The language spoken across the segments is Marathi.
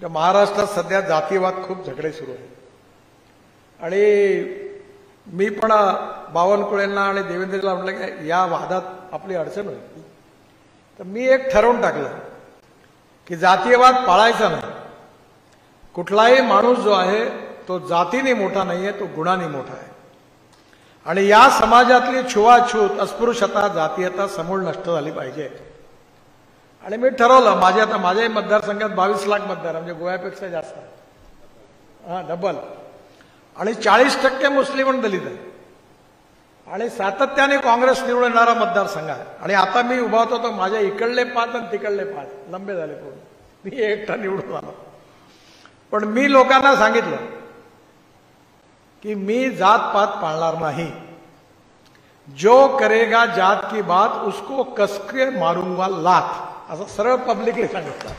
महाराष्ट्रात सध्या जातीवाद खूप झगडे सुरू आहेत आणि मी पण बावनकुळेंना आणि देवेंद्रला म्हटलं की या वादात आपली अडचण होईल. तर मी एक ठरवून टाकलं की जातीयवाद पाळायचा नाही. कुठलाही माणूस जो आहे तो जातीने मोठा नाहीये, तो गुणाने मोठा आहे. आणि या समाजातली छुवाछूत, अस्पृश्यता, जातीयता समूळ नष्ट झाली पाहिजे. आणि मी ठरवलं माझ्याही मतदारसंघात 22 लाख मतदार म्हणजे गोव्यापेक्षा जास्त आहे, डबल. आणि 40% मुस्लिम आणि दलित आहे. आणि सातत्याने काँग्रेस निवडून येणारा मतदारसंघ आहे. आणि आता मी उभा होतो तर माझ्या इकडले 5 आणि तिकडले 5 लंबे झाले पूर्ण. मी एकटा निवडून आलो. पण मी लोकांना सांगितलं की मी जात पात पाळणार नाही. जो करेगा जात की बात उसको कसके मारूंगा लात, असं सरळ पब्लिकली सांगितलं.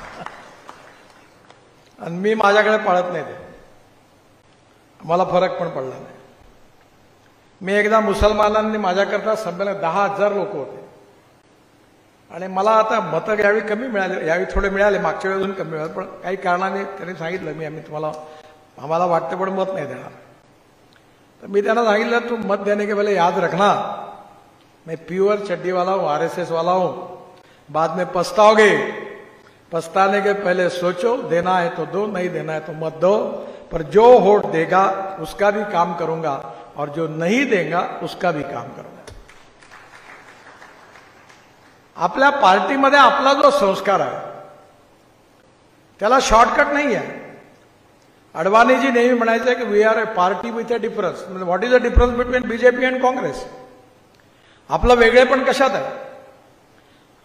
आणि मी माझ्याकडे पाळत नाही ते. मला फरक पण पडला नाही. मी एकदा मुसलमानांनी माझ्याकरता संमेलन 10,000 लोक होते आणि मला आता मतं यावेळी कमी मिळाले, यावेळी थोडे मिळाले, मागच्या वेळी अजून कमी मिळाले. पण काही कारणाने त्यांनी सांगितलं आम्हाला वाटतं पण मत नाही देणार. तो मी त्यांना सांगितलं तू मत देने के पहले याद रखना मैं प्योर चड्डी वाला हूं, आरएसएस वाला हूं. बाद में पछताओगे. पछताने के पहले सोचो, देना है तो दो, नहीं देना है तो मत दो. पर जो वोट देगा उसका भी काम करूंगा और जो नहीं देगा उसका भी काम करूंगा. आपल्या पार्टीमध्ये आपला जो संस्कार आहे त्याला शॉर्टकट नाही आहे. अडवाणीजी नेहमी म्हणायचे की we are a party with a difference. म्हणजे what is the difference between BJP and Congress. आपलं वेगळेपण कशात आहे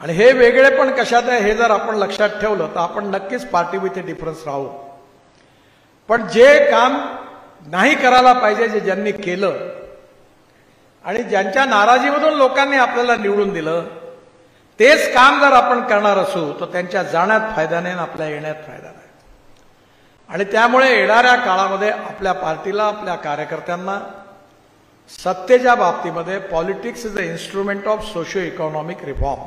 आणि हे वेगळेपण कशात आहे हे जर आपण लक्षात ठेवलं तर आपण नक्कीच पार्टी विथ अ डिफरन्स राहू. पण जे काम नाही करायला पाहिजे, जे ज्यांनी केलं आणि ज्यांच्या नाराजीमधून लोकांनी आपल्याला निवडून दिलं, तेच काम जर आपण करणार असू तर त्यांच्या जाण्यात फायदा नाही आणि आपल्या येण्यात फायदा नाही. आणि त्यामुळे येणाऱ्या काळामध्ये आपल्या पार्टीला, आपल्या कार्यकर्त्यांना सत्तेच्या बाबतीमध्ये politics is a instrument of socio economic reform.